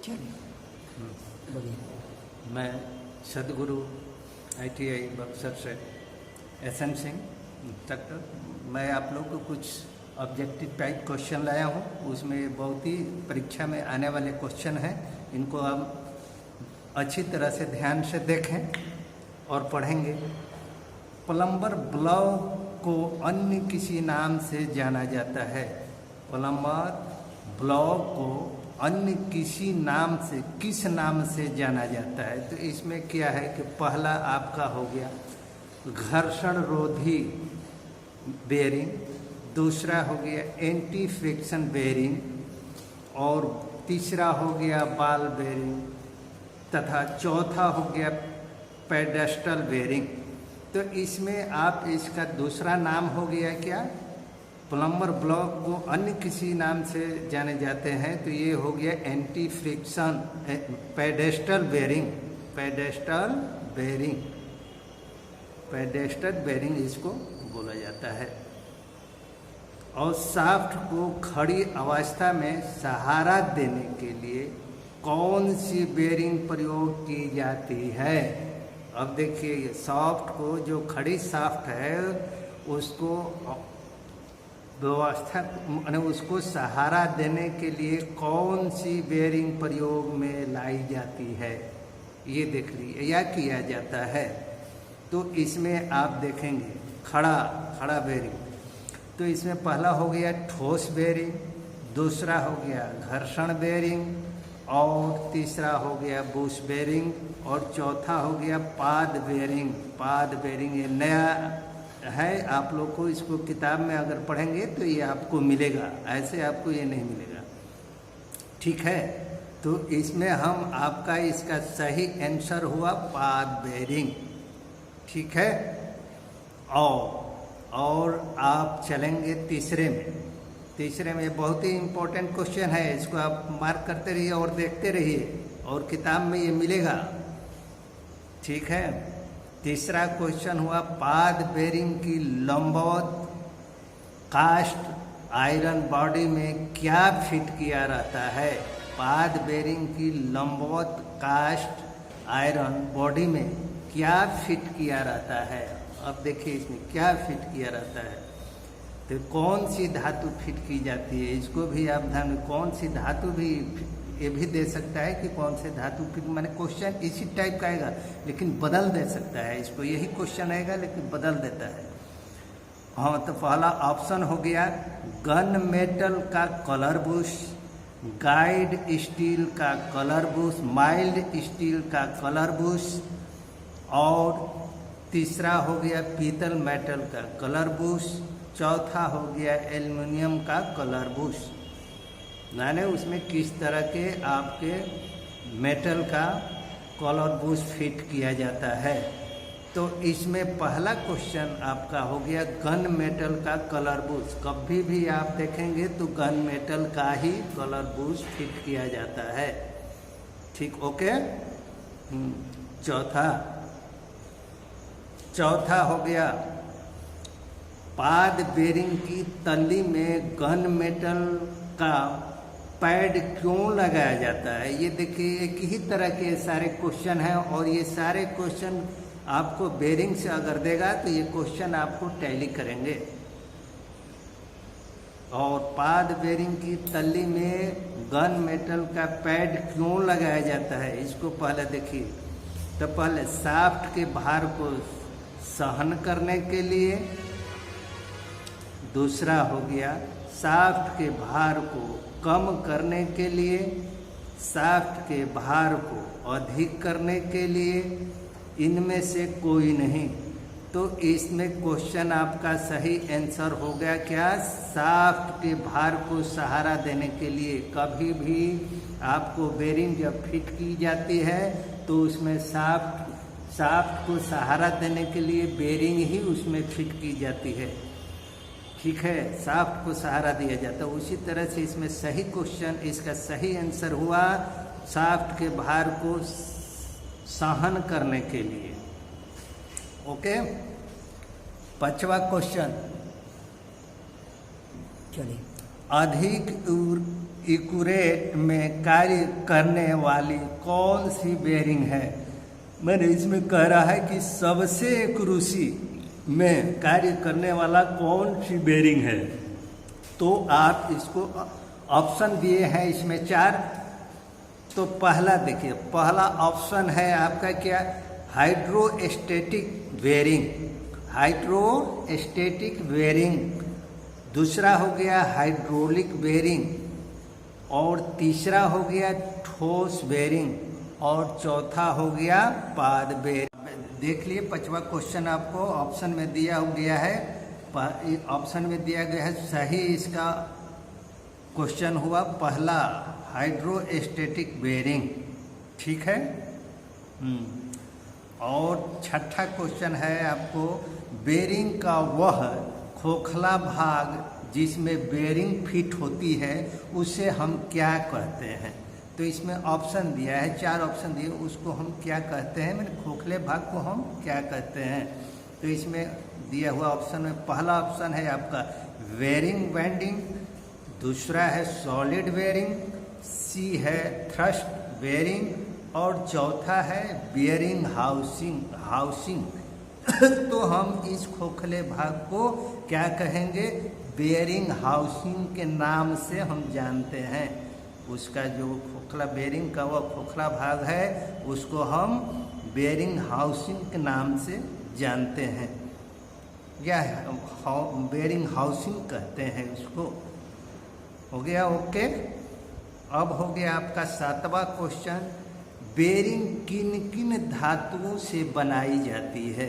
चलिए बढ़िया। मैं सदगुरु ITI बक्सर से SN सिंह इंस्ट्रक्टर। मैं आप लोग को कुछ ऑब्जेक्टिव टाइप क्वेश्चन लाया हूँ। उसमें बहुत ही परीक्षा में आने वाले क्वेश्चन हैं। इनको आप अच्छी तरह से ध्यान से देखें और पढ़ेंगे। प्लम्बर ब्लॉक को अन्य किसी नाम से जाना जाता है। प्लम्बर ब्लॉक को अन्य किसी नाम से किस नाम से जाना जाता है? तो इसमें क्या है कि पहला आपका हो गया घर्षण रोधी बेरिंग, दूसरा हो गया एंटी फ्रिक्शन बेरिंग और तीसरा हो गया बॉल बेरिंग तथा चौथा हो गया पेडेस्टल बेरिंग। तो इसमें आप इसका दूसरा नाम हो गया क्या? प्लम्बर ब्लॉक को अन्य किसी नाम से जाने जाते हैं तो ये हो गया anti friction pedestal bearing. Pedestal bearing, pedestal bearing इसको बोला जाता है। और शाफ्ट को खड़ी अवस्था में सहारा देने के लिए कौन सी बेरिंग प्रयोग की जाती है? अब देखिए शाफ्ट को, जो खड़ी शाफ्ट है उसको व्यवस्था माने उसको सहारा देने के लिए कौन सी बेरिंग प्रयोग में लाई जाती है, ये देख लीजिए या किया जाता है। तो इसमें आप देखेंगे खड़ा बेरिंग। तो इसमें पहला हो गया ठोस बेरिंग, दूसरा हो गया घर्षण बेरिंग और तीसरा हो गया बुश बेरिंग और चौथा हो गया पाद बेरिंग। पाद बेरिंग ये नया है, आप लोग को इसको किताब में अगर पढ़ेंगे तो ये आपको मिलेगा, ऐसे आपको ये नहीं मिलेगा। ठीक है, तो इसमें हम आपका इसका सही आंसर हुआ पाद बेरिंग। ठीक है, और आप चलेंगे तीसरे में। तीसरे में बहुत ही इम्पोर्टेंट क्वेश्चन है, इसको आप मार्क करते रहिए और देखते रहिए और किताब में ये मिलेगा। ठीक है, तीसरा क्वेश्चन हुआ पाद बेरिंग की लंबवत कास्ट आयरन बॉडी में क्या फिट किया रहता है? पाद बेरिंग की लंबवत कास्ट आयरन बॉडी में क्या फिट किया रहता है? अब देखिए इसमें क्या फिट किया रहता है, तो कौन सी धातु फिट की जाती है इसको भी आप ध्यान में, कौन सी धातु भी ये भी दे सकता है कि कौन से धातु फिट, माने क्वेश्चन इसी टाइप का आएगा लेकिन बदल दे सकता है इसको, यही क्वेश्चन आएगा लेकिन बदल देता है। हाँ, तो पहला ऑप्शन हो गया गन मेटल का कलर बुश, गाइड स्टील का कलर बुश, माइल्ड स्टील का कलर बुश और तीसरा हो गया पीतल मेटल का कलर बुश, चौथा हो गया एल्युमिनियम का कलर बुश। यानी उसमें किस तरह के आपके मेटल का कलर बुश फिट किया जाता है। तो इसमें पहला क्वेश्चन आपका हो गया गन मेटल का कलर बुश। कभी भी आप देखेंगे तो गन मेटल का ही कलर बुश फिट किया जाता है। ठीक, ओके। चौथा हो गया पाद बेरिंग की तली में गन मेटल का पैड क्यों लगाया जाता है? ये देखिए एक ही तरह के सारे क्वेश्चन हैं और ये सारे क्वेश्चन आपको बेरिंग से अगर देगा तो ये क्वेश्चन आपको टैली करेंगे। और पाद बेरिंग की तली में गन मेटल का पैड क्यों लगाया जाता है इसको पहले देखिए। तो पहले शाफ्ट के भार को सहन करने के लिए, दूसरा हो गया शाफ्ट के भार को कम करने के लिए, शाफ्ट के भार को अधिक करने के लिए, इनमें से कोई नहीं। तो इसमें क्वेश्चन आपका सही आंसर हो गया क्या? शाफ्ट के भार को सहारा देने के लिए। कभी भी आपको बेरिंग जब फिट की जाती है तो उसमें शाफ्ट को सहारा देने के लिए बेरिंग ही उसमें फिट की जाती है। ठीक है, शाफ्ट को सहारा दिया जाता है। उसी तरह से इसमें सही क्वेश्चन, इसका सही आंसर हुआ शाफ्ट के भार को सहन करने के लिए। ओके, पांचवा क्वेश्चन, चलिए अधिक एक्यूरेट में कार्य करने वाली कौन सी बेरिंग है। मैंने इसमें कह रहा है कि सबसे एक्यूरेसी में कार्य करने वाला कौन सी बेरिंग है। तो आप इसको ऑप्शन दिए हैं इसमें 4। तो पहला देखिए, पहला ऑप्शन है आपका क्या, हाइड्रोस्टैटिक बेरिंग, हाइड्रोस्टैटिक बेरिंग। दूसरा हो गया हाइड्रोलिक बेरिंग, और तीसरा हो गया ठोस बेरिंग, और चौथा हो गया पाद बेरिंग। देख लिए 5वां क्वेश्चन आपको ऑप्शन में दिया गया है, ऑप्शन में दिया गया है, सही इसका क्वेश्चन हुआ पहला, हाइड्रोस्टैटिक बेरिंग। ठीक है। और छठा क्वेश्चन है आपको, बेरिंग का वह खोखला भाग जिसमें बेरिंग फिट होती है उसे हम क्या कहते हैं। तो इसमें ऑप्शन दिया है, 4 ऑप्शन दिए, उसको हम क्या कहते हैं, मैंने खोखले भाग को हम क्या कहते हैं। तो इसमें दिया हुआ ऑप्शन में पहला ऑप्शन है आपका बेरिंग बैंडिंग, दूसरा है सॉलिड बेरिंग, सी है थ्रस्ट बेरिंग, और चौथा है बेरिंग हाउसिंग। तो हम इस खोखले भाग को क्या कहेंगे, बेरिंग हाउसिंग के नाम से हम जानते हैं। उसका जो खोखला बेरिंग का वो खोखला भाग है उसको हम बेरिंग हाउसिंग के नाम से जानते हैं, या बेरिंग हाउसिंग कहते हैं उसको। हो गया ओके। अब हो गया आपका 7वां क्वेश्चन, बेरिंग किन किन धातुओं से बनाई जाती है।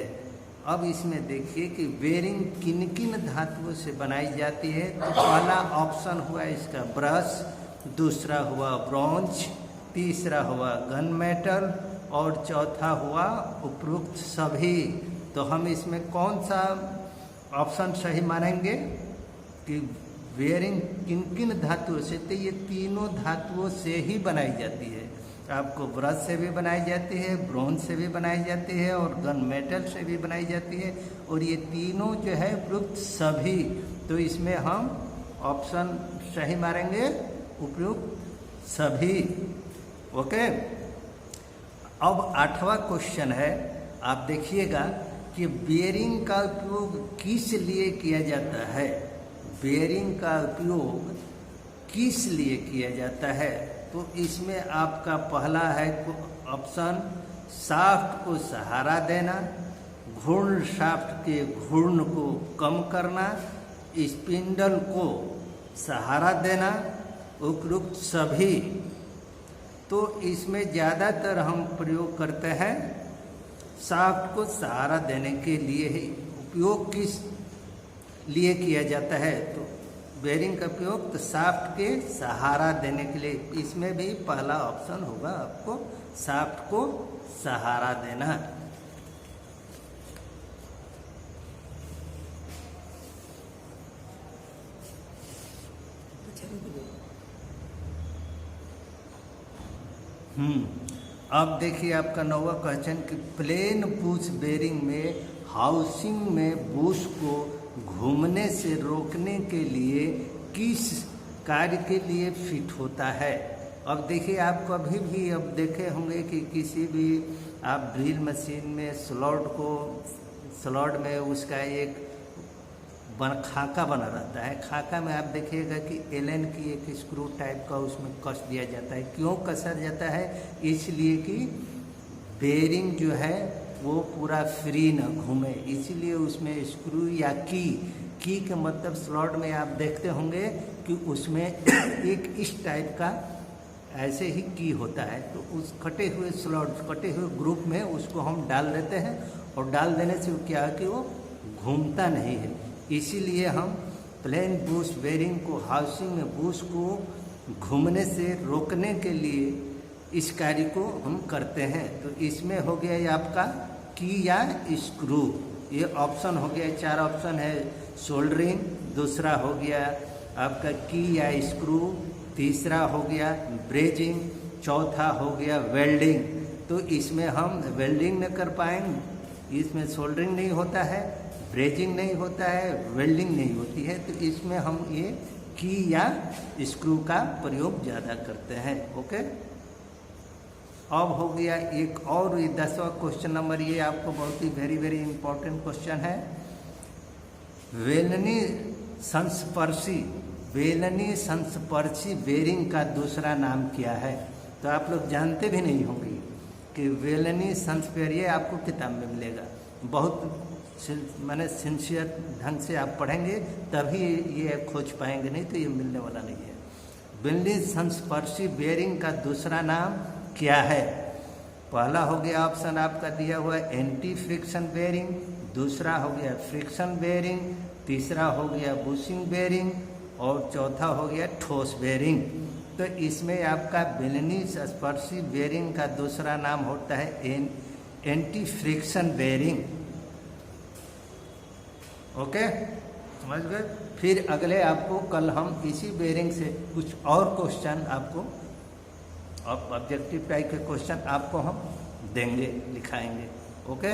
अब इसमें देखिए कि बेरिंग किन किन धातुओं से बनाई जाती है। तो पहला ऑप्शन हुआ इसका ब्रश, दूसरा हुआ ब्रॉन्ज, तीसरा हुआ गन मेटल, और चौथा हुआ उपरोक्त सभी। तो हम इसमें कौन सा ऑप्शन सही मानेंगे कि बेरिंग किन किन धातुओं से, तो ये तीनों धातुओं से ही बनाई जाती है। आपको ब्रश से भी बनाई जाती है, ब्रॉन्ज से भी बनाई जाती है, और गन मेटल से भी बनाई जाती है, और ये तीनों जो है उपयुक्त सभी। तो इसमें हम ऑप्शन सही मारेंगे उपयुक्त सभी। ओके। अब 8वां क्वेश्चन है, आप देखिएगा कि बेरिंग का उपयोग किस लिए किया जाता है। बेरिंग का उपयोग किस लिए किया जाता है। तो इसमें आपका पहला है ऑप्शन, शाफ्ट को सहारा देना, घूर्ण शाफ्ट के घूर्ण को कम करना, स्पिंडल को सहारा देना, उपयुक्त सभी। तो इसमें ज़्यादातर हम प्रयोग करते हैं शाफ्ट को सहारा देने के लिए ही। उपयोग किस लिए किया जाता है, तो बेरिंग का उपयोग तो शाफ्ट के सहारा देने के लिए। इसमें भी पहला ऑप्शन होगा आपको शाफ्ट को सहारा देना। अब देखिए आपका 9वां क्वेश्चन कि प्लेन बूश बेरिंग में हाउसिंग में बूश को घूमने से रोकने के लिए किस कार्य के लिए फिट होता है। अब देखिए आप कभी भी अब देखे होंगे कि किसी भी आप ड्रिल मशीन में स्लॉट में उसका एक खाका बना रहता है। खाका में आप देखिएगा कि एलन की एक स्क्रू टाइप का उसमें कस दिया जाता है। क्यों कसा जाता है, इसलिए कि बेरिंग जो है वो पूरा फ्री न घूमे, इसलिए उसमें स्क्रू या की का मतलब स्लॉट में आप देखते होंगे कि उसमें एक इस टाइप का ऐसे ही की होता है। तो उस कटे हुए स्लॉट कटे हुए ग्रुप में उसको हम डाल देते हैं, और डाल देने से क्या है कि वो घूमता नहीं है। इसीलिए हम प्लेन बूश बेरिंग को हाउसिंग में बूश को घूमने से रोकने के लिए इस कार्य को हम करते हैं। तो इसमें हो गया ये आपका की या स्क्रू, ये ऑप्शन हो गया। 4 ऑप्शन है, सोल्डरिंग, दूसरा हो गया आपका की या स्क्रू, तीसरा हो गया ब्रेजिंग, चौथा हो गया वेल्डिंग। तो इसमें हम वेल्डिंग न कर पाएंगे, इसमें सोल्डरिंग नहीं होता है, ब्रेजिंग नहीं होता है, वेल्डिंग नहीं होती है। तो इसमें हम ये की या स्क्रू का प्रयोग ज़्यादा करते हैं। ओके, अब हो गया एक और 10वां क्वेश्चन नंबर, ये आपको बहुत ही वेरी वेरी इंपॉर्टेंट क्वेश्चन है। वेलनी संस्पर्शी बेरिंग का दूसरा नाम क्या है? तो आप लोग जानते भी नहीं होंगे कि वेलनी संस्पर्श, ये आपको किताब में मिलेगा। बहुत मैंने सिंसियर ढंग से आप पढ़ेंगे तभी ये खोज पाएंगे, नहीं तो ये मिलने वाला नहीं है। वेलनी संस्पर्शी बेरिंग का दूसरा नाम क्या है? पहला हो गया ऑप्शन आपका दिया हुआ एंटी फ्रिक्शन बेरिंग, दूसरा हो गया फ्रिक्शन बेरिंग, तीसरा हो गया बुशिंग बेरिंग और चौथा हो गया ठोस बेरिंग। तो इसमें आपका बेलनी स्पर्शी बेरिंग का दूसरा नाम होता है एंटी फ्रिक्शन बेरिंग। ओके, समझ गए? फिर अगले आपको कल हम इसी बेरिंग से कुछ और क्वेश्चन आपको, ऑब्जेक्टिव टाइप के क्वेश्चन आपको हम देंगे, लिखाएंगे। ओके।